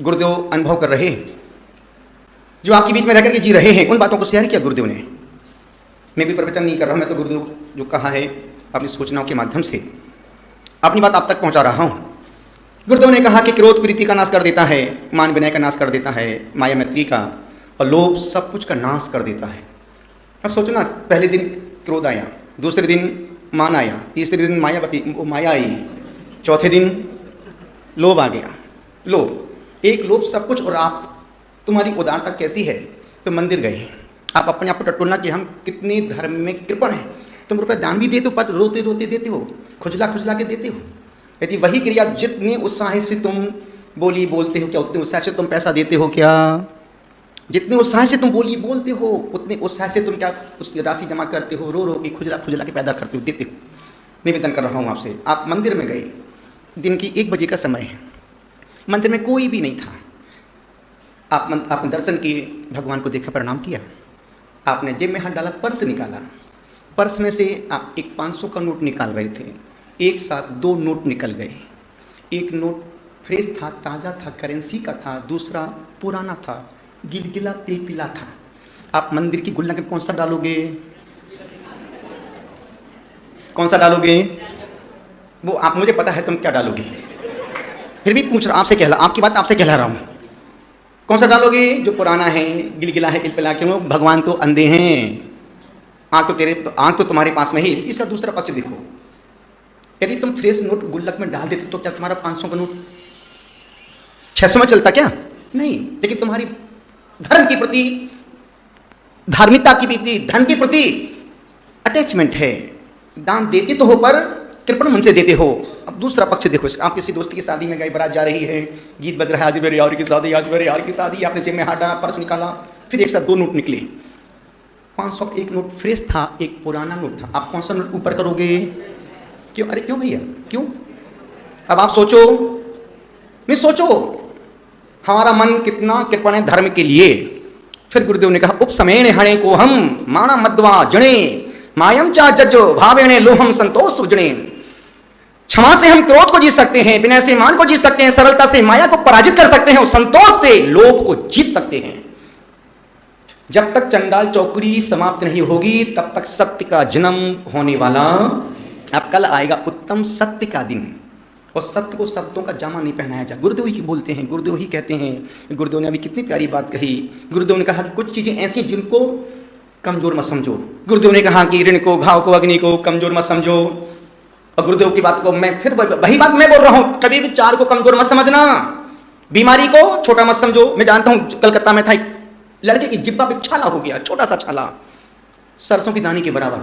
गुरुदेव अनुभव कर रहे हैं, जो आपके बीच में रह करके जी रहे हैं, उन बातों को शेयर किया गुरुदेव ने। मैं भी प्रवचन नहीं कर रहा हूँ, मैं तो गुरुदेव जो कहा है अपनी सूचनाओं के माध्यम से अपनी बात आप तक पहुँचा रहा हूँ। गुरुदेव ने कहा कि क्रोध प्रीति का नाश कर देता है, मान विनय का नाश कर देता है, माया मैत्री का, और लोभ सब कुछ का नाश कर देता है। अब सोचो ना, पहले दिन क्रोध आया, दूसरे दिन मान आया, तीसरे दिन माया आई, चौथे दिन लोभ आ गया। लोभ, एक लोभ सब कुछ। और आप, तुम्हारी उदारता कैसी है? तो मंदिर गए, आप अपने आप को टटोलना कि हम कितने धर्म में कृपण हैं। तुम रुपये दान भी देते हो, पर रोते रोते देते हो, खुजला खुजला के देते हो। यदि वही क्रिया जितने उत्साह से तुम बोलते हो, क्या उतने उत्साह से तुम पैसा देते हो? क्या जितने उत्साह से तुम बोलते हो, उतने उत्साह से तुम क्या उस राशि जमा करते हो? रो रो के खुजला खुजला के पैदा करते हो, देते हो। निवेदन कर रहा हूँ आपसे, आप मंदिर में गए, दिन की 1 बजे का समय है, मंदिर में कोई भी नहीं था। आपने दर्शन किए, भगवान को देखा, प्रणाम किया, आपने जेब में हाथ डाला, पर्स निकाला, पर्स में से आप एक 500 का नोट निकाल रहे थे, एक साथ 2 नोट निकल गए। एक नोट फ्रेश था, ताज़ा था, करेंसी का था, दूसरा पुराना था, गिलगिला पिलपिला था। आप मंदिर की गुल्लक में कौन सा डालोगे? कौन सा डालोगे? वो आप, मुझे पता है तुम क्या डालोगे, फिर भी पूछ रहा, आपसे कहला, आपकी बात आपसे कहला रहा हूँ। कौन सा डालोगे? जो पुराना है, गिलगिला है, पिलपिला। क्यों? भगवान तो अंधे हैं, आंख तो तुम्हारे पास में ही। इसका दूसरा पक्ष देखो, यदि तुम फ्रेश नोट गुल्लक में डाल देते तो क्या तुम्हारा 500 का नोट 600 में चलता? क्या नहीं। लेकिन तुम्हारी धर्म के प्रति, धार्मिकता के प्रति, धन के प्रति अटैचमेंट है। दान देते तो हो, पर कृपण मन से देते हो। अब दूसरा पक्ष देखो, आप किसी दोस्त की शादी में गए, बारात जा रही है, गीत बज रहा है, आज मेरे यार की शादी, आज मेरे यार की शादी। आपने जेब में हाथ डाला, पर्स निकाला, फिर एक साथ 2 नोट निकले। 500 का एक नोट फ्रेश था, एक पुराना नोट था। आप कौन सा नोट ऊपर करोगे? क्यों? अरे क्यों भैया, क्यों? अब आप सोचो, नहीं सोचो, हमारा मन कितना कृपण है धर्म के लिए। फिर गुरुदेव ने कहा, उपसमेण हणे को हम माणा मध्वा जणे मायम चा जजो भावेणे लोहम संतोष उजणे। क्षमा से हम क्रोध को जीत सकते हैं, विनय से मान को जीत सकते हैं, सरलता से माया को पराजित कर सकते हैं, और संतोष से लोभ को जीत सकते हैं। जब तक चंडाल चौकड़ी समाप्त नहीं होगी, तब तक सत्य का जन्म होने वाला। अब कल आएगा उत्तम सत्य का दिन, और सत्य को शब्दों का जामा नहीं पहनाया जाए। गुरुदेव ही बोलते हैं, गुरुदेव ही कहते हैं। गुरुदेव ने अभी कितनी प्यारी बात कही। गुरुदेव ने कहा कि कुछ चीजें ऐसी जिनको कमजोर मत समझो। गुरुदेव ने कहा कि ऋण को, घाव को, अग्नि को कमजोर मत समझो। और गुरुदेव की बात को मैं फिर वही बात मैं बोल रहा हूं, कभी भी 4 को कमजोर मत समझना, बीमारी को छोटा मत समझो। मैं जानता हूं, कलकत्ता में था एक लड़के की जिब्बा पे छाला हो गया, छोटा सा छाला, सरसों की दाने के बराबर।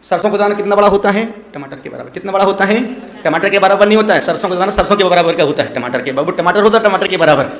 सरसों का दाना कितना बड़ा होता है? टमाटर के बराबर। कितना बड़ा होता है? टमाटर के बराबर नहीं होता है। सरसों का दाना सरसों के बराबर का होता है, टमाटर के बराबर। टमाटर होता है टमाटर के बराबर,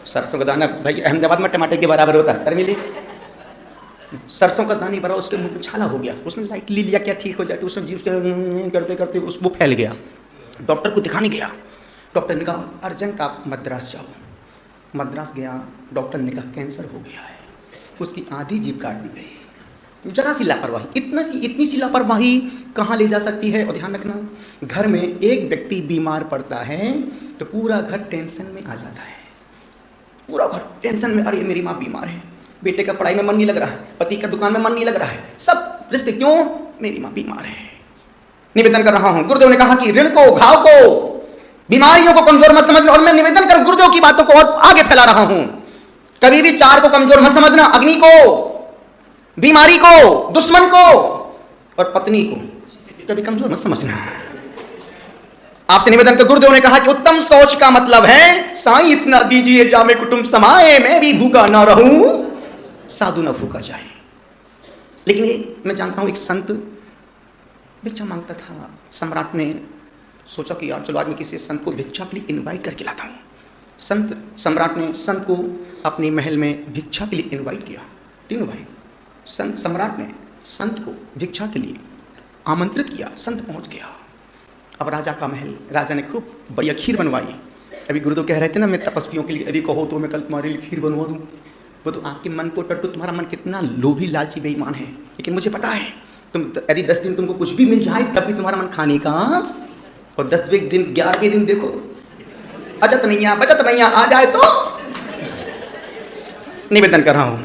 सरसों का दाना भाई अहमदाबाद में टमाटर के बराबर होता है। सर मिली, सरसों का दाना बराबर। उसके मुंह में छाला हो गया, उसने लाइट ले लिया, क्या ठीक हो जाए, उसने जीव करते करते वो फैल गया। डॉक्टर को दिखाने गया, डॉक्टर ने कहा अर्जेंट आप मद्रास जाओ। मद्रास गया, डॉक्टर ने कहा कैंसर हो गया है। उसकी आधी जीभ काट दी गई। जरा सी लापरवाही, इतनी सी लापरवाही कहाँ ले जा सकती है? और ध्यान रखना, घर में एक व्यक्ति बीमार पड़ता है तो पूरा घर टेंशन में आ जाता है, पूरा घर टेंशन में। अरे मेरी माँ बीमार है, बेटे का पढ़ाई में मन नहीं लग रहा है, पति का दुकान में मन नहीं लग रहा है, सब रिश्ते, क्यों? मेरी माँ बीमार है। निवेदन कर रहा हूं, गुरुदेव ने कहा कि ऋण को, घाव को, बीमारियों को कमजोर मत समझना। और मैं निवेदन कर गुरुदेव की बातों को और आगे फैला रहा हूं, कभी भी 4 को कमजोर मत समझना, अग्नि को, बीमारी को, दुश्मन को और पत्नी को कभी कमजोर मत समझना। आपसे निवेदन कर गुरुदेव ने कहा कि उत्तम सोच का मतलब है, साईं इतना दीजिए जामे कुटुंब समाए, मैं भी भूखा ना रहूं, साधु न भूखा जाए। लेकिन ये मैं जानता हूं, एक संत भिक्षा मांगता था। सम्राट ने सोचा कि यार चलो आज मैं किसी संत को भिक्षा के लिए इनवाइट करके लाता हूं। सम्राट ने संत को अपने महल में भिक्षा के लिए इनवाइट किया। तीनों भाई, सम्राट ने संत को भिक्षा के लिए आमंत्रित किया। संत पहुंच गया। अब राजा का महल, राजा ने खूब बढ़िया खीर बनवाई। अभी गुरुदेव कह रहे थे ना, मैं तपस्वियों के लिए यदि कहो तो मैं कल तुम्हारे लिए खीर बनवा दूं। वो तो आपके मन को टट्टू, तुम्हारा मन कितना लोभी लालची बेईमान है। लेकिन मुझे पता है, तुम यदि 10 दिन तुमको कुछ भी मिल जाए तब भी तुम्हारा मन खाने का, और 10वें दिन 11वें दिन देखो अजत नैया बचत नैया आ जाए तो निवेदन कर रहा हूं।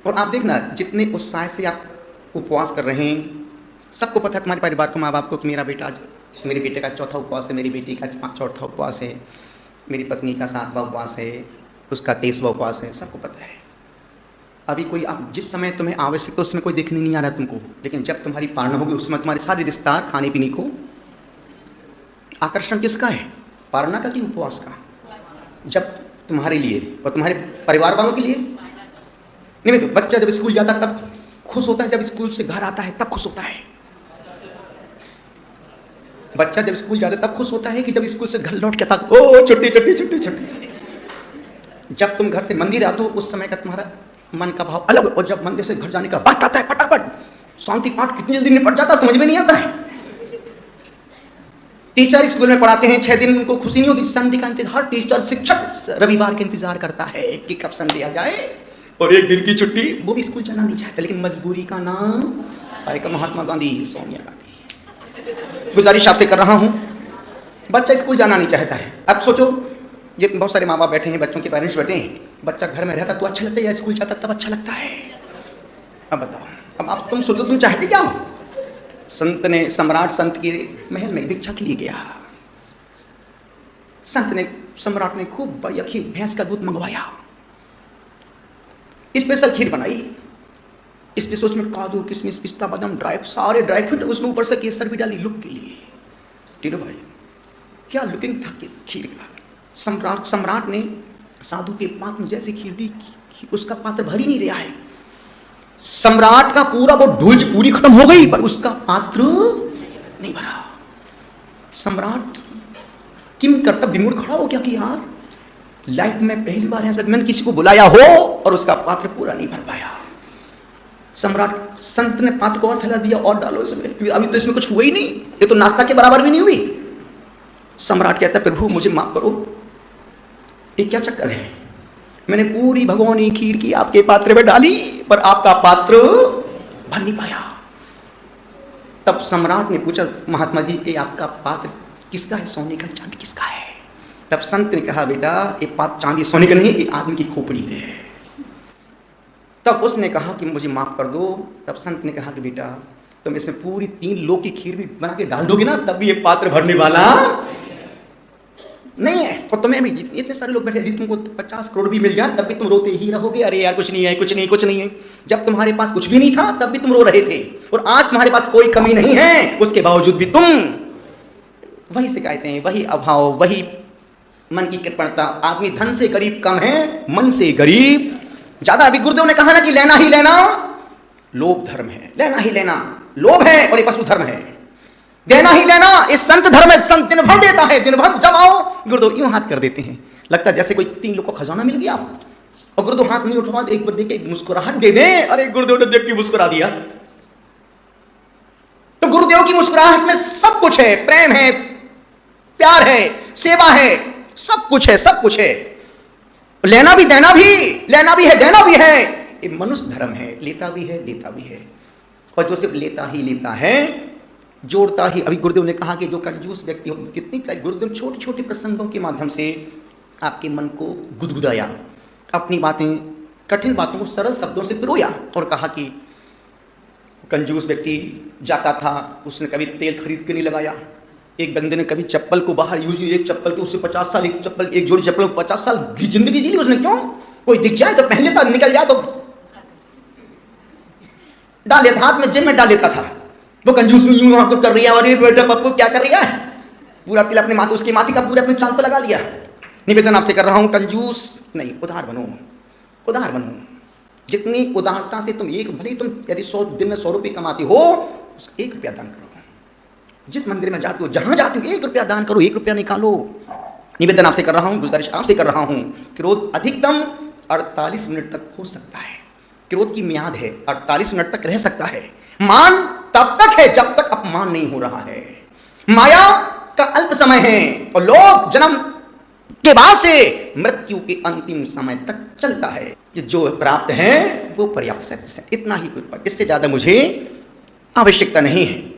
और आप देखना जितने उत्साह से आप उपवास कर रहे हैं, सबको पता है तुम्हारे परिवार को, माँ बाप को, कि मेरा बेटा आज, मेरे बेटे का चौथा उपवास है, मेरी बेटी का चौथा उपवास है, मेरी पत्नी का 7वां उपवास है, उसका 23वां उपवास है, सबको पता है। अभी कोई आप जिस समय तुम्हें आवश्यक तो उसमें कोई देखने नहीं आ रहा तुमको, लेकिन जब तुम्हारी पारणा होगी उस समय तुम्हारे सारे रिश्तेदार खाने पीने को, आकर्षण किसका है, पारणा का कि उपवास का? जब तुम्हारे लिए और तुम्हारे परिवार वालों के लिए नहीं। तो बच्चा जब स्कूल जाता है तब खुश होता है, जब स्कूल से घर आता है तब खुश होता है। बच्चा जब स्कूल जाता है तब खुश होता है कि जब स्कूल से घर लौट के तक ओ छुट्टी छुट्टी छुट्टी छुट्टी। जब तुम घर से मंदिर आते हो उस समय का तुम्हारा मन का भाव अलग, और जब मंदिर से घर जाने का बात आता है फटाफट शांति पाठ कितनी जल्दी निपट जाता समझ में नहीं आता है। टीचर स्कूल में पढ़ाते हैं 6 दिन, उनको खुशी नहीं होती, संडे का इंतजार, टीचर शिक्षक रविवार का इंतजार करता है कि कब संडे आ जाए और एक दिन की छुट्टी। वो भी स्कूल जाना नहीं चाहता, लेकिन मजबूरी का नाम आएगा महात्मा गांधी, सोनिया गांधी। गुजारिश आपसे कर रहा हूं, बच्चा स्कूल जाना नहीं चाहता है। अब सोचो जितने बहुत सारे माँ बाप बैठे हैं, बच्चों के पेरेंट्स बैठे हैं, बच्चा घर में रहता तो अच्छा लगता है या स्कूल जाता तब अच्छा लगता है? अब बताओ, अब आप तुम सोचो तुम चाहते क्या हो? सम्राट संत के महल में भिक्षा के लिए गया, सम्राट ने खूब बढ़िया खीर, भैंस का दूध मंगवाया, स्पेशल खीर बनाई, स्पेशल उसमें काजू किशमिश पिस्ता बादाम सारे ड्राई फ्रूट, उसमें ऊपर से केसर भी डाली लुक के लिए। टीनो भाई क्या लुकिंग था खीर का। सम्राट ने साधु के पात्र में जैसी खीर दी, उसका पात्र भर ही नहीं रहा है। सम्राट का पूरा वो ढूंढ पूरी खत्म हो गई पर उसका पात्र नहीं भरा। सम्राट किम कर्तव्य विमूढ़ खड़ा हो गया कि यार लाइफ में पहली बार ऐसा मैंने किसी को बुलाया हो और उसका पात्र पूरा नहीं भर पाया। सम्राट संत ने पात्र को और फैला दिया, और डालो इसमें, अभी तो इसमें कुछ हुआ ही नहीं, ये तो नाश्ता के बराबर भी नहीं हुई। सम्राट कहता प्रभु मुझे माफ करो, ये क्या चक्कर है, मैंने पूरी भगवानी खीर की आपके पात्र में डाली पर आपका पात्र भर नहीं पाया। तब सम्राट ने पूछा महात्मा जी कि आपका पात्र किसका है, सोने का चांदी किसका है? तब संत ने कहा बेटा ये पात्र चांदी सोने का नहीं, ये आदमी की खोपड़ी है। तब उसने कहा कि मुझे माफ कर दो। तब संत ने कहा कि बेटा तुम इसमें पूरी 3 लोग की खीर भी बना के डाल दोगे ना तब भी ये पात्र भरने वाला नहीं है। और तुम्हें भी इतने सारे लोग बैठे, यदि तुमको 50 करोड़ भी मिल जाए तब भी तुम रोते ही रहोगे, अरे यार कुछ नहीं है कुछ नहीं कुछ नहीं है। जब तुम्हारे पास कुछ भी नहीं था तब भी तुम रो रहे थे, और आज तुम्हारे पास कोई कमी नहीं है उसके बावजूद भी तुम वही शिकायतें, वही अभाव, वही मन की कृपणता। आदमी धन से गरीब कम है, मन से गरीब ज्यादा। अभी गुरुदेव ने कहा ना कि लेना ही लेना लोभ धर्म है, लेना ही लेना लोभ है और ये पशु धर्म है। देना ही देना इस संत धर्म है, संत दिन भर देता है, दिन भर जब आओ गुरुदेव यूं हाथ कर देते हैं, लगता है जैसे कोई 3 लोग को खजाना मिल गया और गुरुदेव हाथ नहीं उठवा, एक बार देख के मुस्कुराहट दे दे, अरे गुरुदेव ने देख के मुस्कुरा दिया। तो गुरुदेव की मुस्कुराहट में सब कुछ है, प्रेम है, प्यार है, सेवा है, सब कुछ है, सब कुछ है। लेना भी देना भी, लेना भी है देना भी है, ये मनुष्य धर्म है, लेता भी है देता भी है। और जो सिर्फ लेता ही लेता है, जोड़ता ही, अभी गुरुदेव ने कहा कि जो कंजूस व्यक्ति हो, कितनी गुरुदेव छोटे छोटे प्रसंगों के माध्यम से आपके मन को गुदगुदाया, अपनी बातें, कठिन बातों को सरल शब्दों से पिरोया और कहा कि कंजूस व्यक्ति जाता था, उसने कभी तेल खरीद के नहीं लगाया। एक बंदे ने कभी चप्पल को बाहर यूज, एक चप्पल के उससे 50 साल, एक चप्पल, एक जोड़ी चप्पल 50 साल की जिंदगी जी ली उसने। क्यों? कोई दिख जाए तो पहन लेता, निकल जाए तो डाल लेता, हाथ में जेब में डाल लेता था। वो कंजूस में यूं वहां कर रही है, अरे बेटा पप्पू क्या कर रही है, पूरा तिल अपने माथे, उसकी माथे का पूरे अपने चांद पे लगा लिया। निवेदन आपसे कर रहा हूं, कंजूस नहीं, उदार बनो, उदार बनो। जितनी उदारता से तुम एक, भले तुम यदि 100 दिन में 100 रुपये कमाते हो, 1 रुपया दान करो। जिस मंदिर में जाते हो, जहां जाते हो, 1 रुपया दान करो, 1 रुपया निकालो। निवेदन आपसे कर रहा हूं, गुजारिश आपसे कर रहा हूं, क्रोध अधिकतम 48 मिनट तक हो सकता है। क्रोध की म्याद है, 48 मिनट तक रह सकता है। मान तब तक है जब तक अपमान नहीं हो रहा है। माया का अल्प समय है और लोग जन्म के बाद से मृत्यु के अंतिम समय तक चलता है। जो प्राप्त है वो पर्याप्त है, इतना ही कुछ, इससे ज्यादा मुझे आवश्यकता नहीं है।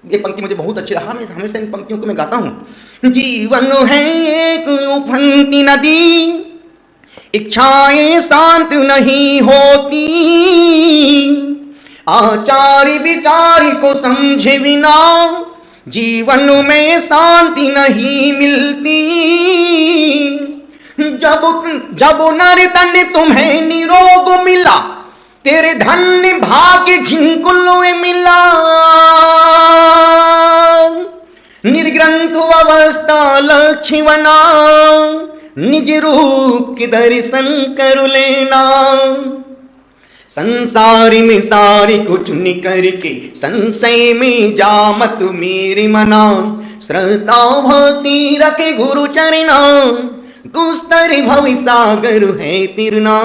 ये पंक्ति मुझे बहुत अच्छी लगा, मैं हमेशा इन पंक्तियों को मैं गाता हूं। जीवन है एक उफनती नदी, इच्छाएं शांत नहीं होती, आचार विचार को समझे बिना जीवन में शांति नहीं मिलती। जब नर तन तुम्हें निरोग मिला, तेरे धन्य भाग्य जिनको मिला। निर्ग्रंथ अवस्था लक्ष्य बना, निज रूप के दर्शन कर लेना। संसार में सारी कुछ निकर के, संशय में जा मत मेरे मना। श्रद्धा भक्ति रखे गुरु चरणा, दुस्तर भव सागर है तिरना।